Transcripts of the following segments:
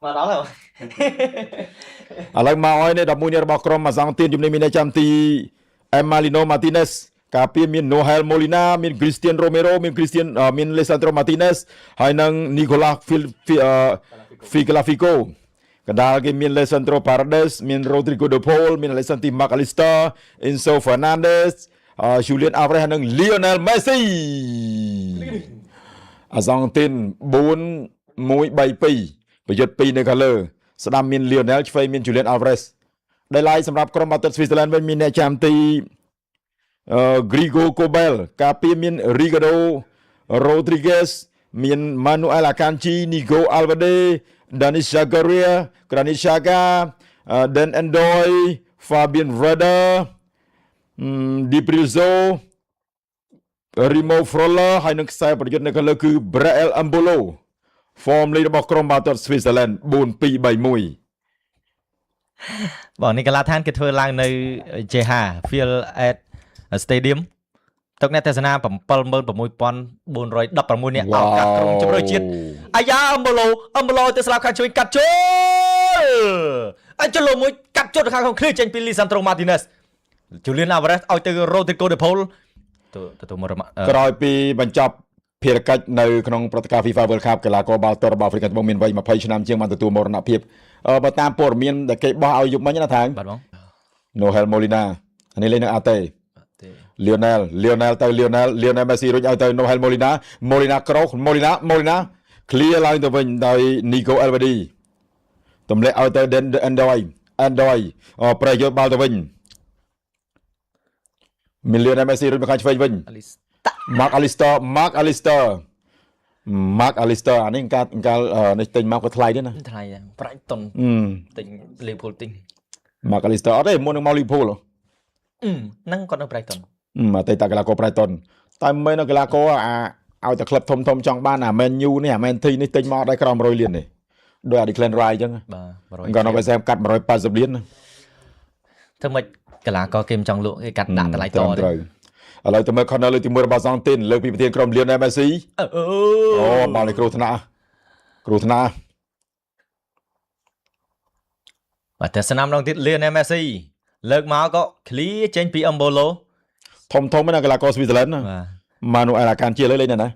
mà đó là ឥឡូវមកហើយនេះ11នាក់របស់ក្រុមអាសង់ទីនជំនាញមានចាំទី Emmalino Martinez ការពារមាន Noel Molina មាន Christian Romero មាន Christian មាន Lisandro Martinez ហើយនិង Nicolas Filafico កណ្ដាលគេមាន Lisandro Paredes មាន Rodrigo de Paul មាន Alexander McAllister Enzo Fernandez Julian Alvarez និង Lionel Messi អាសង់ទីន4-1-3-2 ប្រយុទ្ធ2នៅខាងលើស្ដាំមាន Lionel ឆ្វេងមាន Julian Alvarez ដែលឡាយសម្រាប់ក្រុមបាល់ទាត់ Switzerland វិញមានអ្នកចាំទីGrigo Kobel ការពារមាន Ricardo Rodriguez មាន Manuel Akanji Nico Alvarez Danis Zakaria Granit Xhaka Dan Endoy Fabian Reda Di Prizzo Remo Froller ហើយនឹងខ្សែប្រយុទ្ធនៅខាងលើគឺ Brael Ambolo ហ្វមលេខរបស់ក្រុមបាល់ទាត់ Switzerland 4-2-3-1 បងនេះកន្លះឋានគេធ្វើឡើងនៅ JH Field at Stadium ទឹកអ្នកទេសនា 76,416 នាក់អោកាក្រុមជម្រើសជាតិអាយ៉ាអមឡូទៅស្លាប់ខាងជួយកាត់ជុលអញ្ចឹងលោកមួយកាត់ជុលខាងក្នុងគ្នាចេញពី Lisandro Martinez Julian Alvarez ឲ្យទៅ Rodrigo de Paul ទៅមកក្រោយពីបញ្ចប់ភារកិច្ចនៅក្នុងព្រឹត្តិការណ៍ FIFA World Cup កីឡាករបាល់ទាត់របស់អាហ្វ្រិកត្បូងមានវ័យ20ឆ្នាំជាងបានទទួលមរណភាពបើតាមព័ត៌មានដែលគេបោះឲ្យយប់មិញណាថាងបាទបង Noel Molina នេះលេងនៅអាតេ Lionel Messi រួចឲ្យទៅ Noel Molina ក្រោក Molina clear ឡើងទៅវិញដោយ Nico Elvedi ទម្លាក់ឲ្យទៅ Endoy ប្រែយកបាល់ទៅវិញមាន Lionel Messi រួចមកខាងឆ្វេងវិញMark Alister អានេះកាលនេះទិញមកក៏ថ្លៃដែរណាថ្លៃប្រាក់តុនទិញ Liverpool ទិញ Mark Alister អត់ទេមុននឹងមក Liverpool ហ្នឹងគាត់នៅ Brighton អតីតកីឡាករ Brighton តែមិននៅកីឡាករឲ្យតែក្លឹបធំចង់បានអា Man U នេះអា Man T នេះទិញមកដែរក្រោម100លាននេះដោយអា Declan Rice អញ្ចឹងបាទគាត់នៅគេកាត់180លានធ្វើម៉េចកីឡាករគេមិនចង់លក់គេកាត់ដាក់តម្លៃតទៅឥឡូវទៅមើល corner លើកទី1របស់សង់ទីនលើកពីប្រធានក្រុម Lionel Messi បាល់នេះគ្រោះថ្នាក់បាទតែស្នាមដងទៀត Lionel Messi លើកមកក៏ clear ចេញពី Embolo ធំណាកីឡាករ Switzerland ណា Manuel Akanji លេងណា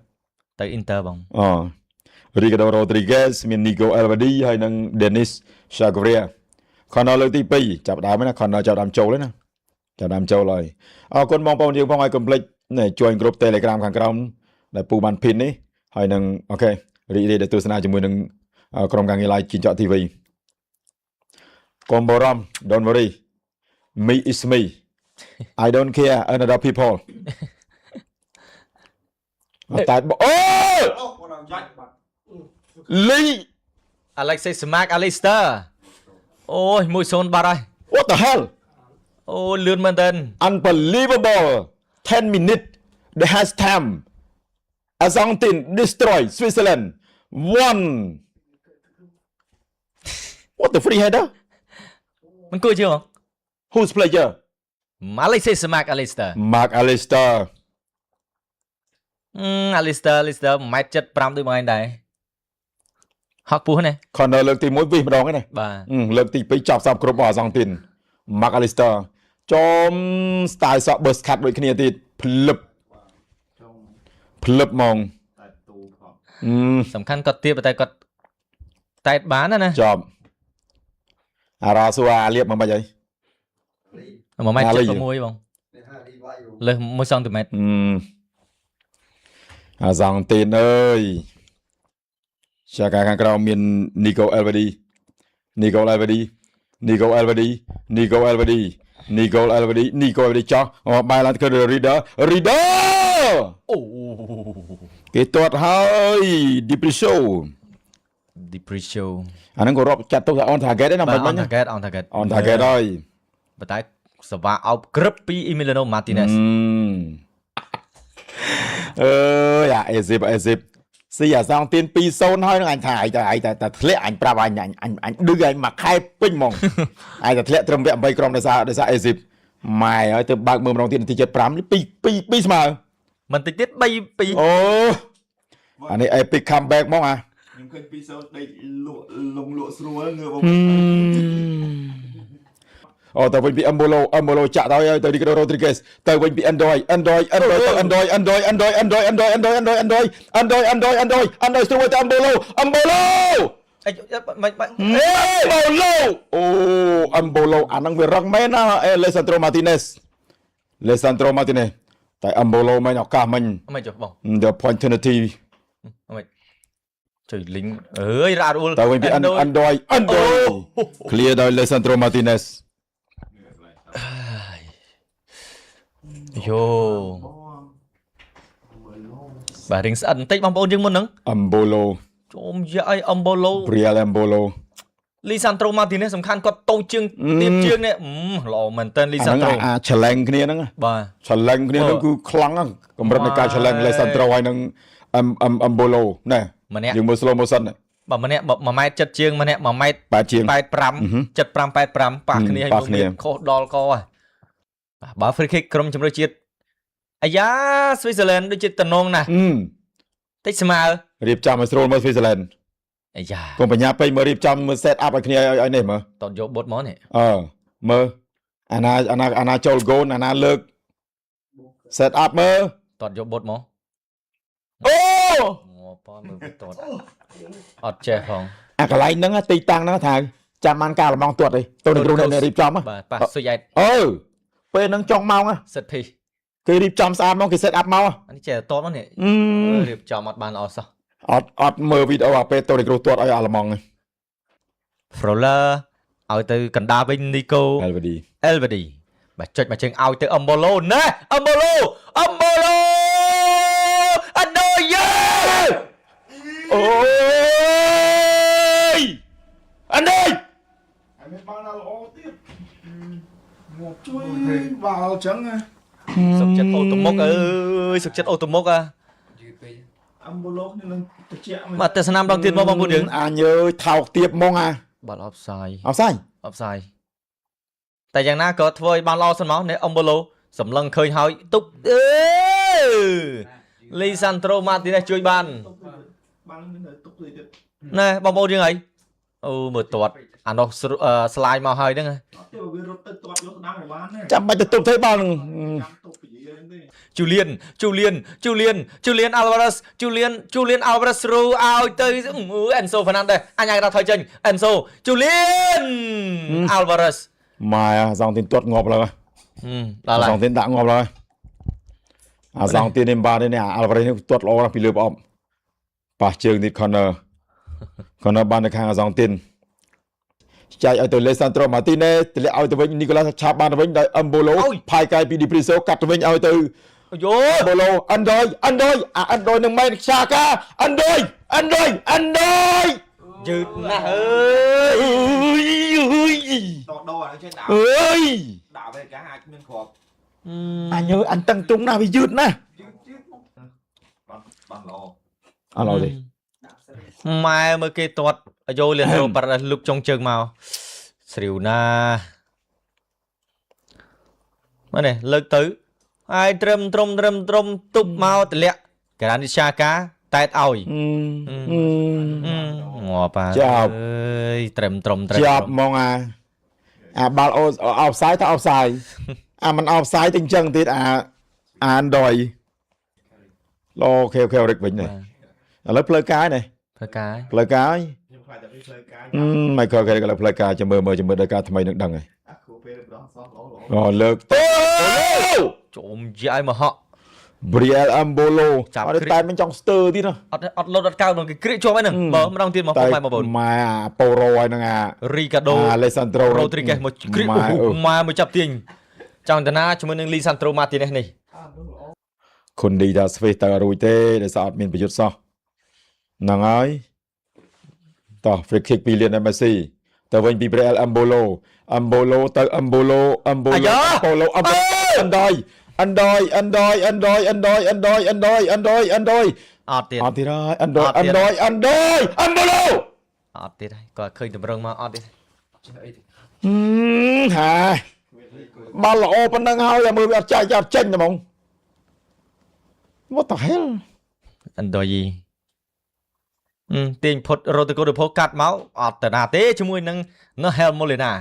ទៅ Inter បងRicardo Rodriguez មាន Nico Elvedi ហើយនិង Denis Zakaria corner លើកទី2ចាប់ដើមណា corner ចាប់ដើមចូលហើយណាចាប់ដើមចូលហើយអរគុណបងប្អូនយើងផងឲ្យកុំភ្លេច join group Telegram ខាងក្រោមដែលពូបាន pin នេះហើយនឹងអូខេរីករាយដែលទស្សនាជាមួយនឹងក្រុមការងារ Live ជីចក TV កុំបារម្ភ don't worry me is me I don't care another people តែលី Alexis McAllister អូយ 1-0 បាត់ហើយ What the hell អូលឿនមែនតើ Unbelievable 10 minutes the has time Argentine destroy Switzerland 1 What the free header មិនគួរជឿហ៎ Who's player Alexis McAllister Alister 1.75 ម៉ែត្រដូចបងឯងដែរហកពោះណា corner លើកទី1វិសម្ដងហ្នឹងណាបាទលើកទី2ចាប់សាប់គ្រប់របស់អាសង់ទីន Mark Alister ចំ style សក់ burst cut ដូចគ្នាទៀតភ្លឹបហ្មងសំខាន់គាត់ទៀតតែគាត់តែបានណាចប់អារ៉ាស៊ូអាលៀបមកមិនអី1.76 បងលើស1 cm អាសង់ទីនអើយចាកាខាងក្រៅមាន Nico Elvedi ចោះបែរឡើងទៅ Reader អូគេទាត់ហើយ Depression អាហ្នឹងក៏រាប់ចាត់ទុកថា on target ដែរណាមិនមិញ on target ហើយប៉ុន្តែសវ៉ាអោបក្រឹបពី Emiliano Martinez អេស៊ីបស៊ីអាសងទៀន 2-0 ហើយនឹងអញថាឯងតែធ្លាក់អញប្រាប់អញឌឺអញមួយខែពេញហ្មងឯងតែធ្លាក់ត្រឹមវគ្គ8ក្រុមដោយសារអេស៊ីបម៉ែហើយទៅបើកមើលម្ដងទៀតនាទី75នេះ2ស្មើមិនតិចទៀត 3-2 អូអានេះ epic comeback ហ្មង ខ្ញុំឃើញពីសូនដេកលក់លងលក់ស្រួលងើប អូទៅវិញពីអឹមបូឡូចាក់ទៅឲ្យទៅឌីក្រូរ៉ូទ្រីហ្កេសទៅវិញពី Android ស្រួលទៅអឹមបូឡូអឹមបូឡូអឹមបូឡូអឹមបូឡូអាហ្នឹងវារឹងមែនណាលេសាន់ត្រូម៉ាទីណេសតែអឹមបូឡូមិនឱកាសមិញ មិនចុះបង the opportunity មិនជួយលីងអើយរ៉ារ៉ូល ទៅវិញពី Android clear ដោយ Lisandro Martinez យោបាទរៀងស្អិតបន្តិចបងប្អូនយើងមុនហ្នឹង Embolo ជុំយាយអឹមបូឡូ Real Embolo លីសាន់ត្រូម៉ាទីណេសសំខាន់គាត់តូចជាងទៀបជាងនេះល្អមែនតើលីសាន់ត្រូ ឆ្លងគ្នាហ្នឹង បាទ ឆ្លងគ្នាហ្នឹងគឺខ្លាំងហ្នឹងកម្រិតនៃការឆ្លង Lisandro ហើយនឹង Embolo ណែ ម្នាក់ យើងមើល slow motion បើម្នាក់1ម៉ែត្រចិត្តជាងម្នាក់1ម៉ែត្រ 8ជាង 85 75 85ប៉ះគ្នាឲ្យមើលខុសដល់កហ่ะបើ free kick ក្រុមជម្រើសជាតិអាយ៉ាស្វីសឺឡែនដូចជាតំណងណាស់តិចស្មើ រៀបចំឲ្យស្រួលមើល Switzerland អាយ៉ា កុំបញ្ញាពេកមើលរៀបចំមើល set up ឲ្យគ្នាឲ្យនេះមើល តតយកបុតមកនេះ មើលអាណាចូល goal អាណាលើក set up មើល តតយកបុតមក អូ ប៉មើលតតអត់ចេះផង អាកន្លែងហ្នឹងទីតាំងហ្នឹងថាចាំបានការលំងទាត់ទេទៅនឹងគ្រូនៅរៀបចំ បាទប៉ះសុយអែត ពេលហ្នឹងចុងម៉ោង សិតភី គេរៀបចំស្អាតមកគេ set up មក អានេះចេះតតមកនេះរៀបចំអត់បានល្អសោះ អត់មើលវីដេអូអាពេលទៅនឹងគ្រូទាត់ឲ្យអាឡម៉ង់ Froller ឲ្យទៅកណ្ដាលវិញនីកូ LVD បាទចុចមកជើងឲ្យទៅអឹមបូឡូណែអឹមបូឡូអណូយេ អូយអានេះ ហើយមានបានដល់ល្អទៀតមកជួយបាល់ចឹងណា សុខចិត្តអូតូមុកអើយសុខចិត្តអូតូមុក អំបូឡូនេះនឹងតិចមែន បាទទស្សនាម្ដងទៀតមកបងប្អូនយើង អញើយថោកទៀបហ្មង បាល់អបសាយ អត់សាយ អបសាយតែយ៉ាងណាក៏ធ្វើឲ្យបានល្អសិនមកនេះអឹមបូឡូសម្លឹងឃើញហើយទុបលីសាន់ត្រូម៉ាទីណេសជួយបាន បាននៅទុកទៅទៀត ណែបងប្អូនយើងហើយអូមើលទាត់អានោះស្លាយមកហើយហ្នឹង អត់ទេវារត់ទៅទាត់យកស្ដាំឲ្យបានទេ ចាំបាច់ទៅទប់ទេបាល់ ចាំទុកពីយើងទេ Julian Alvarez Julian Alvarez រូឲ្យទៅ Enzo Fernandez អញឲ្យដល់ថយចេញ Enzo Julian Alvarez ម៉ែសងទីនទាត់ងាប់ឡើយ ដល់ ស ហើ ងទីនដាក់ងាប់ឡើយអាសងទីននេះបាទនេះអាល់វ៉ារេសនេះទាត់ល្អណាស់ពីលើប្រអប់ប៉ះជើងទី corner បាននៅខាងអាសងទីនចែកឲ្យទៅ Lisandro Martinez ទម្លាក់ឲ្យទៅវិញ Nicolas ឆាបបានទៅវិញដោយ Embolo ផាយកាយពី Depresso កាត់ទៅវិញឲ្យទៅ យោ Embolo Android នឹងមែនឆាកា Android យឺតណាស់អើយ តដោអាចេះដាក់ អើយ ដាក់វាកាអាចមានគ្រាប់ អញអញតឹងទ្រង់ណាស់វាយឺតណាស់ បានល្អ អត់ល្អទេ ម៉ែមើលគេទាត់យោលៀនរ៉ូបាត់លុកចុងជើងមកស្រីវណាមើលនេះលើកទៅហើយត្រឹមទុបមកទម្លាក់ការានីឆាកាតែតឲ្យងាប់អើយត្រឹម ជាប់ហ្មងអាបាល់អោបផ្សាយទៅអោបផ្សាយអាមិនអោបផ្សាយទៅអញ្ចឹងទៀតអានដយលោខេរិកវិញនេះឥឡូវផ្លូវការនេះ ធ្វើការ ផ្លូវការ ខ្ញុំខ្លាចតែពីផ្លូវការ មិនខរិកឥឡូវផ្លូវការចាំមើលដល់ការថ្មីនឹងដឹងហើយ អាគ្រូពេលម្ដងសោះល្អ លើកទៅ ជុំយាយមកហក់ Briel Embolo អត់តែមិនចង់ស្ទើទៀតណា អត់លោតអត់កៅមកគេគ្រាកជាប់ហ្នឹងបើម្ដងទៀតមកពុកម៉ែបងប្អូន ម៉ែប៉ូរ៉ូហើយហ្នឹងRicardo Alessandro Rodriguez មកគ្រាកម៉ែមកចាប់ទាញចង់តាណាជាមួយនឹង Lisandro Martinez នេះ គុណឌីថាស្វេសទៅរួចទេដែលស្អត់មានប្រយុទ្ធសោះហ្នឹងហើយតោះ free kick ពី Lionel Messi ទៅវិញពី Briel Embolo ទៅ Embolo អណ្ដោយ អណ្ដោយអត់ទៀតអណ្ដោយ Embolo អត់ទៀតហើយគាត់ឃើញតម្រឹងមកអត់ទៀត ហាបាល់ល្អប៉ុណ្ណឹងហើយតែមើលវាអត់ចាច់អត់ចេញហ្មង What the hell អណ្ដោយ ទាញផុតរ៉ូឌីហ្គោ đờ ផូកាត់មកអត់តាណាទេជាមួយនឹង Hel Molina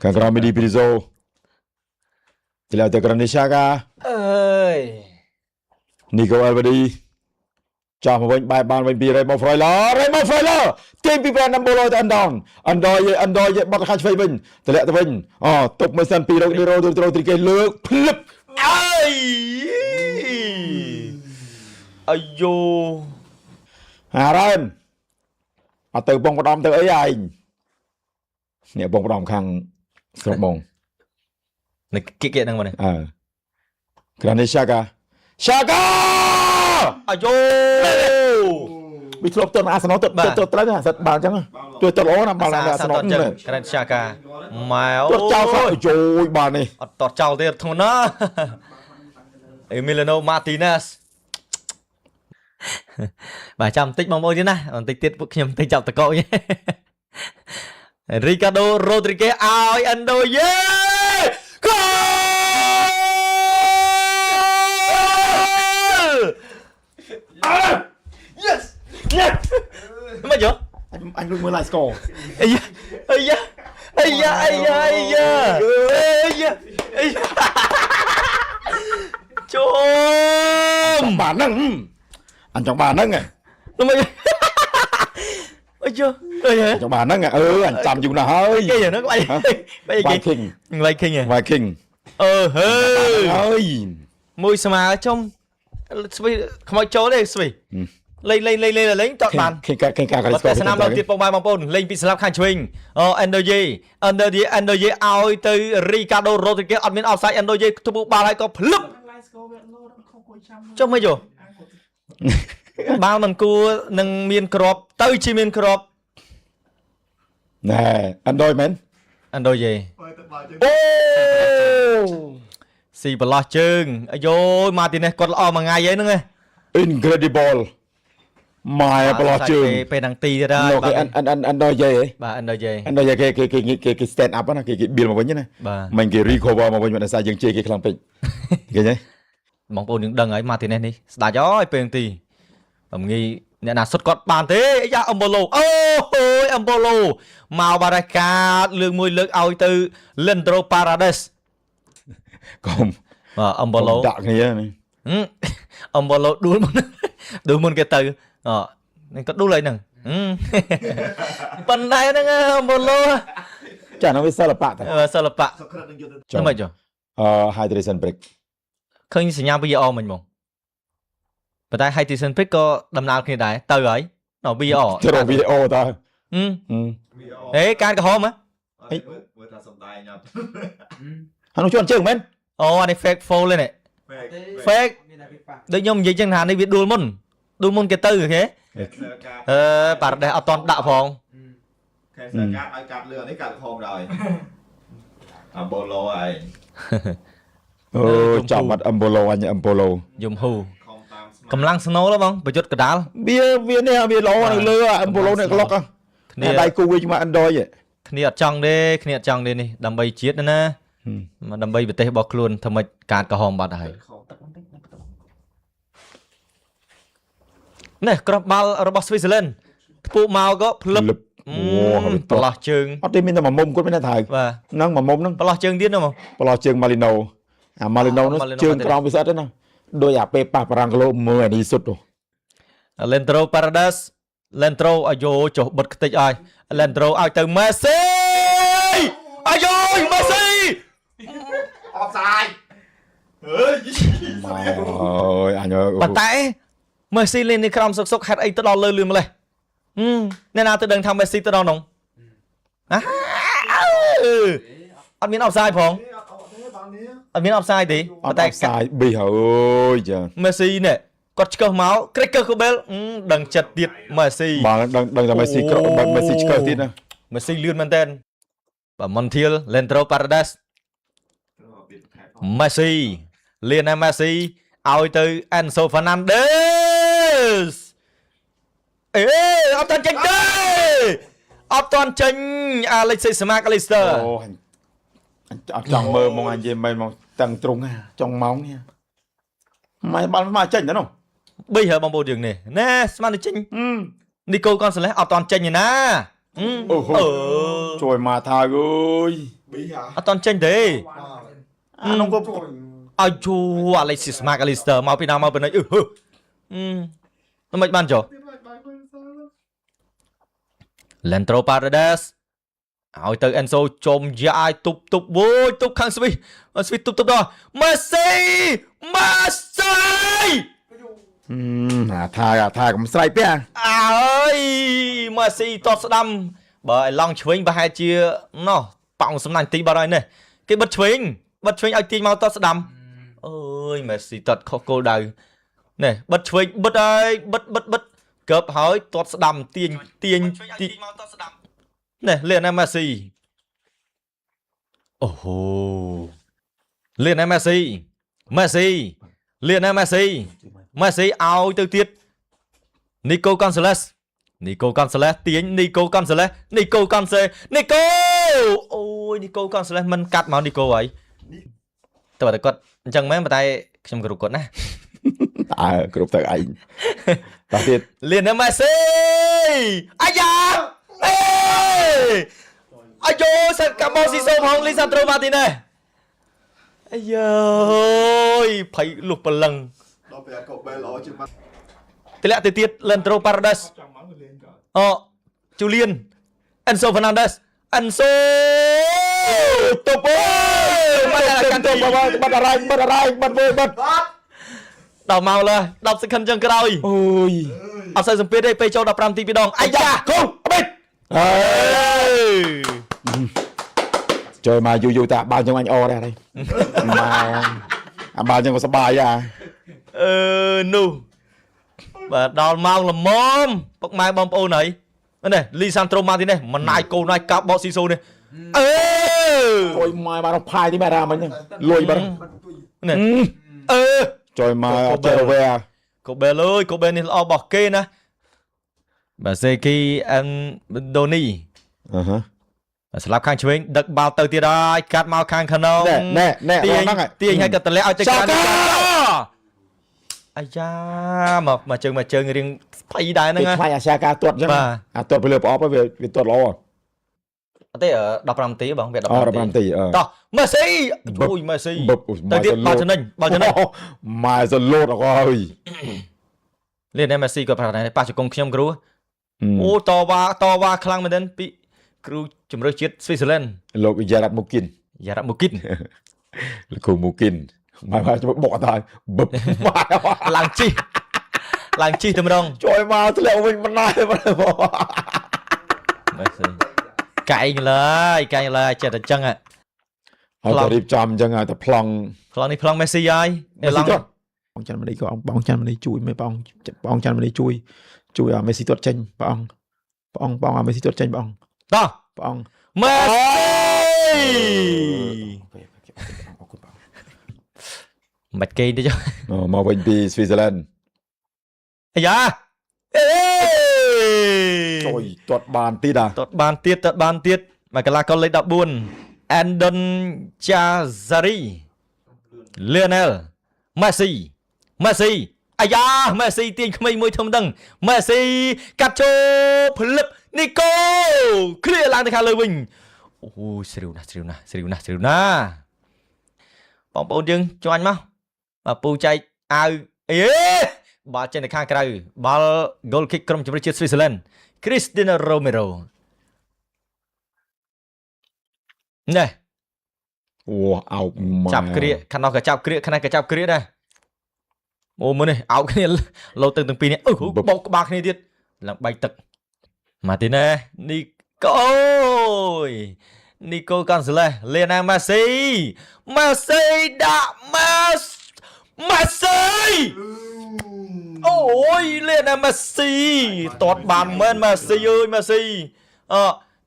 ខាងក្រោមមីឌីព្រីโซទីឡៅទៅក្រនីសាកា អើយ នីកូអែលវ៉ាឌីចាំមកវិញបែបបានវិញពីរ៉េម៉ូហ្វ្រៃឡាទាញពីប្រាំដំបូលទៅអណ្ដោយបាត់ខាងឆ្វេងវិញតម្លាក់ទៅវិញអូទុកមួយសិនពីរ៉ូឌីត្រីគេលើកភ្លឹប អើយអាយូ ហារ៉ែនអត់ទៅបងផ្ដំទៅអីឯងនេះបងផ្ដំខាងស្រុកបង នេះគិកហ្នឹងមកនេះ ក្រនីសាកាអាយូ វាធ្លាប់ទៅអាសនទៅត្រូវណាសិតបានអញ្ចឹងជួយទៅល្អណាបានអាសន ក្រែនសាកាម៉ែអូ ទៅចោលសោះយោយបាននេះ អត់តចោលទេធ្ងន់ណាអេមីឡាណូម៉ាទីណាសបាទចាំបន្តិចបងប្អូនទៀតណាបន្តិចទៀតពួកខ្ញុំទៅចាប់តកោយរីកាដូរ៉ូទ្រីហ្គេឲ្យអិនដូយេកូមកយោ anh luôn mới lại score អាយ៉ាចូល bản năng anh trong bản năng này នោះមកអាយហ៎ trong bản năng à anh chạm dùng nào hơi គេហ្នឹងក្បាច់គេ Viking ក្បាច់ឃើញ Viking អឺហឺ ơi មួយស្មើចំស្វីខ្មោចចូលទេស្វីលេងតតបាន khi cả បាត់តែស្នាមដល់ទៀតបងប្អូនលេងពីស្លាប់ខាងឆ្វេងអេនដូយេឲ្យទៅរីកាដូរ៉ូទ្រីហ្គេអត់មានអបសាយអេនដូយេទូបាល់ហើយក៏ភ្លឹបចុះមកយោបាល់មិនគួរនឹងមានក្របទៅជាមានក្រប nè anh đôi men អេនដូយេ ô ស៊ីប្រឡោះជើងអាយម៉ាទីណេសគាត់ល្អមួយថ្ងៃហ្នឹង incredible mai bao trường ពេលហ្នឹងទីទៀតហើយ anh đôi dây បាទអេនដូយេ anh đôi dây cái stand up á cái bill màវិញណា បាទ mình cái recover មកវិញមិនថាយើងជេរគេខ្លាំងពេកឃើញទេ បងប្អូនយើងដឹងហើយម៉ាទីណេសនេះស្ដាច់ហើយពេលហ្នឹងទីអំងីអ្នកណាសុតគាត់បានទេអាយ៉ាអឹមបូឡូអូយអឹមបូឡូមកបារ៉ាកាលើកមួយលើកឲ្យទៅ Lendro Paredes កុំ អឹមបូឡូ ដាក់គ្នានេះ អឹមបូឡូដួលមុនគេទៅនេះក៏ដួលហើយហ្នឹងប៉ុន្តែហ្នឹងអឹមបូឡូ ចាnóវាសិល្បៈតា សិល្បៈហ្នឹងមិនចុះ hydration break ឃើញសញ្ញា VAR មិញមកប៉ុន្តែ Hydration Pick ក៏ដំណើរគ្នាដែរទៅហើយដល់ VAR ទៅ video តើ ហេការកំហមហ៎ មើលថាសំដាយញ៉ាំ ហើយនោះជន់ជើងមែន អូអានេះ fake foul លេនេះ fake ដូចខ្ញុំនិយាយចឹងថានេះវាដួលមុនគេទៅគេប៉ារ៉ាដេសអត់តន់ដាក់ផង ខែសកាត់ឲ្យកាត់លឿននេះកាត់ខំដែរអាបូឡូហើយ អូចាំបាត់អំបូឡូអញអំបូឡូ យំហ៊ូ ខំតាមស្មា កម្លាំងស្នូលបងប្រយុទ្ធកដាល វានេះវាល្អនៅលើអំបូឡូនេះក្លុក គ្នា ដៃគូវាជាមួយ Android គ្នាអត់ចង់ទេនេះដើម្បីជាតិណាដើម្បីប្រទេសរបស់ខ្លួនធ្វើម៉េចកាតកំហមបាត់ហើយ ខំទឹកបន្តិច នេះក្របបាល់របស់ Switzerland ថ្ពុមកក៏ភ្លឹប ប្រឡោះជើង អត់ទេមានតែមួយមុំគាត់មានតែត្រូវ បាទ ហ្នឹងមួយមុំហ្នឹង ប្រឡោះជើងទៀតហ្នឹងមក ប្រឡោះជើង Malino អា Malino នោះ Malino ជើងក្រោមវាស្អិតទេណាដោយអាពេលប៉ះបារាំងគីឡូមើលអានេះសុទ្ធ Lendro Paredes Lendro អាយូចុះបិទខ្ទេចឲ្យ Lendro ឲ្យទៅ Messi អាយូ Messi អបសាយអើយ អូយអញ ប៉ុន្តែ Messi លេងនេះក្រោមសុកហេតុអីទៅដល់លើលឿនម្លេះអ្នកណាទៅដឹងថា Messi ទៅដល់នោះអត់មាន offside ផងអត់មាន offside ទេ អត់តែខ្សែប៊ីអើយចា Messi នេះគាត់ឆ្កឹះមក Cracker Cobel ដឹងចិត្តទៀត Messi បាទដឹងតែ Messi ក្របាទ Messi ឆ្កឹះទៀតណា Messi លឿនមែនតើបាទ Montiel Lendro Paredes Messi លៀនណា Messi ឲ្យទៅ Enzo Fernandez អេអត់តាន់ចេញទេអត់តាន់ចេញ Alexis McAllister អូអត់ចង់មើលមកអញនិយាយមែនមកតាំងត្រង់ចង់ម៉ោងនេះម៉ែបាល់មកចេញទៅនោះ 3 hả bóng bầu đường này nè Sman chinh Nico Gonzalez ở toàn chênh nè trời mà thà ơi bị hả ở toàn chênh thế nó có trời Aduh Alexis McAllister mau pindah mau pindah nó mệt ban chỗ Lentro Paredes hỏi từ Enzo chôm dài tục vui tục khang Svi tục đó Messi thà cũng sai bé ơi Messi tốt đâm bởi lòng chuyên và hai chia nó bỏng sấm nành tí bao đây này cái bật chuyên ai tin mau tốt đâm ơi Messi tốt khó cô đời này bật chuyên bật ơi bật cướp hỏi tốt đâm tiền này liền em Messi liền em Messi liền em Messi ao từ tiết Nico Gonzalez tiến Nico ôi Nico Gonzalez mình cắt máu Nico ấy tôi bảo cột chẳng mấy mà tay trong group cột nè group tại anh đặc biệt liền em Messi ai da ai vô sao cả bao xì xô phong Lisandro Martinez ai ơi phải lục một lần đó phải cậu bé lọ chứ mà thế lẽ từ tiết Lentro Paredes Julian Enzo Fernandez tục ơi bắt đào màu là đọc sẽ khăn chân cái đôi ôi ở sân PDP cho đọc 5 TV đong ai da không biết trời mà vui ta bao nhiêu anh o đây mà bao nhiêu có sắp bài à nu và đào màu là mom bọc mai bom ô này này Lisandro Martinez mà nai cô nai cặp bọ xì xô này trời mà nó phai thì mẹ ra mà nhá lùi bằng này trời mà chơi về cô bé ơi cô bé này lo bỏ kê nè bà Zeki Andoni slap khang chuyên đặc bao tờ tia đai cắt mau khang khăn ông nè tiền hay cật lẽ ao chơi cá ai da mà chơi người riêng phải đai nữa phải Saka tuột chứ tuột bây giờ bỏ về tuột lo thế ở đọc 5 tí bằng việc đọc 5 tỷ đó Messi ui Messi tới tiếp bao chân mà giờ lột rồi liên em Messi có phải này ba chục công khiêm gru ô to ba khăng mình đến bị gru chấm rơi chết Switzerland lột Gerard Mukin cô Mukin mà bỏ tay bập làng chi thầm đông trời mà thế liệu mình nay cay lại chết được chân ạ họ điệp chăm chân à tập plong Messi ai bóng chân mình đi chui mấy bóng chân mình đi chui à Messi tuột chân bóng à Messi tuột chân bóng Messi mạch cây đi chứ mau bên đi Switzerland dạ trời tuột bàn tiết mà cái là con lấy đọc buồn Andon Chazari Lionel Messi ai da Messi tiền không mấy thông đăng Messi cắt cho Philip Nico clear lang từ khá lời mình ôi xíu na bóng bóng dưng cho anh mau mà pu chạy ai bà trên khang cái ball goal kick from Switzerland Cristiano Romero này ảo chạm kia khăn nào cái chạm kia đây ô mới này ảo cái này lâu từng pin này bóng bạc nàyទៀតlà bay tật mà thế này Nico Gonzalez Lionel Messi đã Messi ôi Lionel Messi tọt bàn men Messi ơi Messi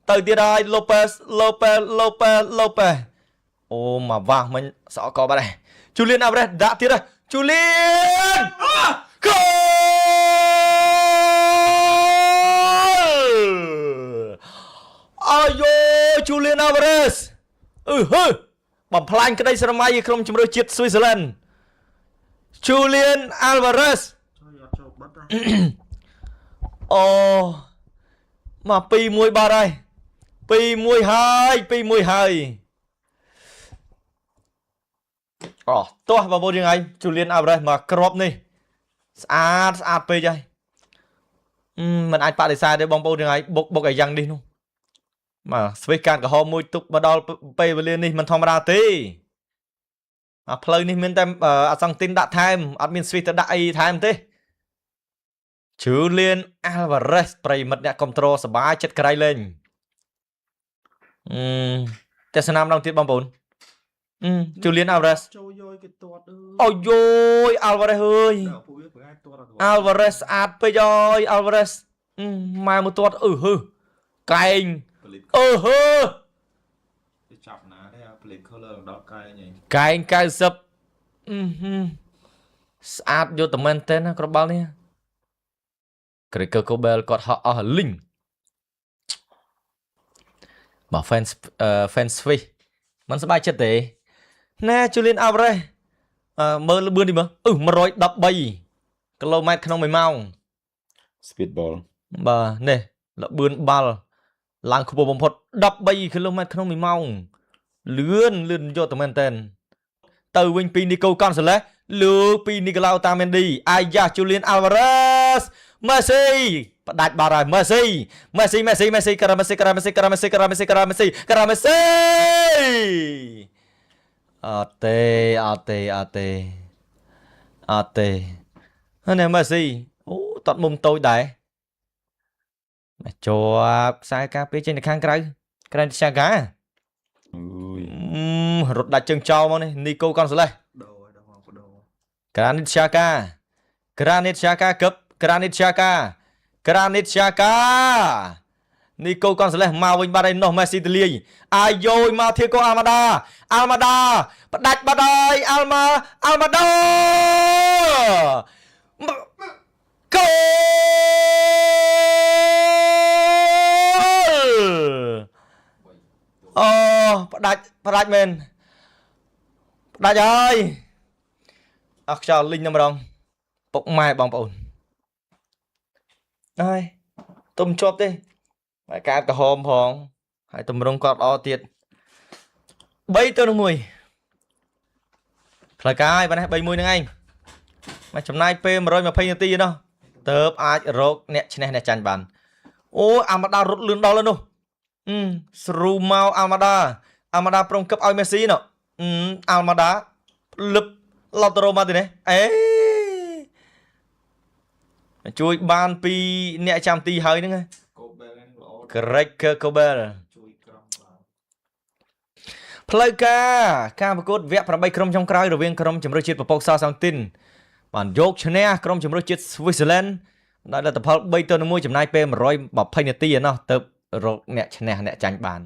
tớiទៀតហើយ Lopez ô mà vàng mình sợ có bà này Julian Alvarez đãទៀតrồi Julian goal ayo Julian Alvarezបំផ្លាញក្តីស្រមៃក្រុមជម្រើសជាតិ Switzerland Julian Alvarez អូមក2-1បាត់ហើយ2-1ហើយ2-1ហើយអូទោះបងប្អូនយើងហើយជូលៀនអាល់វ៉ារ៉េសមកគ្រាប់នេះស្អាតពេកហើយមិនអាចបដិសេធទេបងប្អូនយើងហើយបុកឲ្យយ៉ាងនេះនោះមកស្វីសកាតក្រហមមួយទុកមកដល់ពេលវេលានេះមិនធម្មតាទេផ្លូវនេះមានតែអាសង់ទីនដាក់ថែមអត់មានស្វីសទៅដាក់អីថែមទេជូលៀនអាល់វ៉ារ៉េសប្រិមិត្តអ្នកគ្រប់ត្រូលសបាយចិត្តក្រៃលេងតែស្នាមម្ដងទៀតបងប្អូនជូលៀនអាល់វ៉ារ៉េស ចូលយយគេទាត់ អូយយអាល់វ៉ារ៉េសអើយអាល់វ៉ារ៉េសស្អាតពេកអើយអាល់វ៉ារ៉េសម៉ែមកទាត់ហឺកែងហឺចាប់ណាដែរផ្លេត color ដល់កែងឯង កែង90ស្អាតយកតែមែនតើណាក្របបាល់នេះក្រេកកូបែលគាត់ហក់អស់លីងមក fan Swiss មិនសប្បាយចិត្តទេណែ Julian Alvarez មើលលឿននេះមើល113 គីឡូម៉ែត្រក្នុង1ម៉ោង speed ball បាទនេះលបឿនបាល់ឡើងខ្ពស់បំផុត13 គីឡូម៉ែត្រក្នុង1ម៉ោងលឿនយកតែមែនតើទៅវិញពីនីកូកុនសាឡេសលើពីនីកូឡាអូតាមេនឌីអាយ៉ា Julian Alvarez មេស៊ីផ្ដាច់បាល់ហើយ មេស៊ីការ៉ាមេស៊ីអត់ទេនេះមេស៊ីអូតត់មុំតូចដែរជាប់ខ្សែការពារចេញទៅខាងក្រៅក្រែនសាការត់ដាច់ជើងចោលមកនេះនីកូកុនសាឡេសក្រានីតសាកាកឹបក្រានីតសាកានីកូកុនសាឡេសមកវិញបាត់ហើយនោះមេស៊ីទលាយអាយយមកធៀកូអាល់ម៉ាដាផ្ដាច់បាត់ហើយអាល់ម៉ាដាគោអូផ្ដាច់មែនផ្ដាច់ហើយអស់ខ្យល់លីងតែម្ដងពុកម៉ែបងប្អូនហើយទុំជាប់ទេហើយកាតក្រហមផងហើយតម្រង់គាត់ល្អទៀត3-1ផ្លូវការហើយបាទនេះ 3-1 ហ្នឹងឯងមកចំណាយពេល120នាទីនោះទៅអាចរកអ្នកឈ្នះអ្នកចាញ់បានអូអាម៉ាដារត់លឿនដល់ហើយនោះស្រូមកអាម៉ាដាប្រងកឹបឲ្យមេស៊ីនោះអាម៉ាដាលឹបឡូតរ៉ូមកទីនេះជួយបានពីអ្នកចាំទីហើយហ្នឹងក្រេកកូបែលផ្លូវការប្រកួតវគ្គ8ក្រុមចុងក្រោយរវាងក្រុមជម្រើសជាតិពពកសសាំងទីនបានយកឈ្នះក្រុមជម្រើសជាតិស្វីសឡែនដោយលទ្ធផល3-1ចំណាយពេល120នាទីឯណោះទៅរកអ្នកឈ្នះអ្នកចាញ់បាន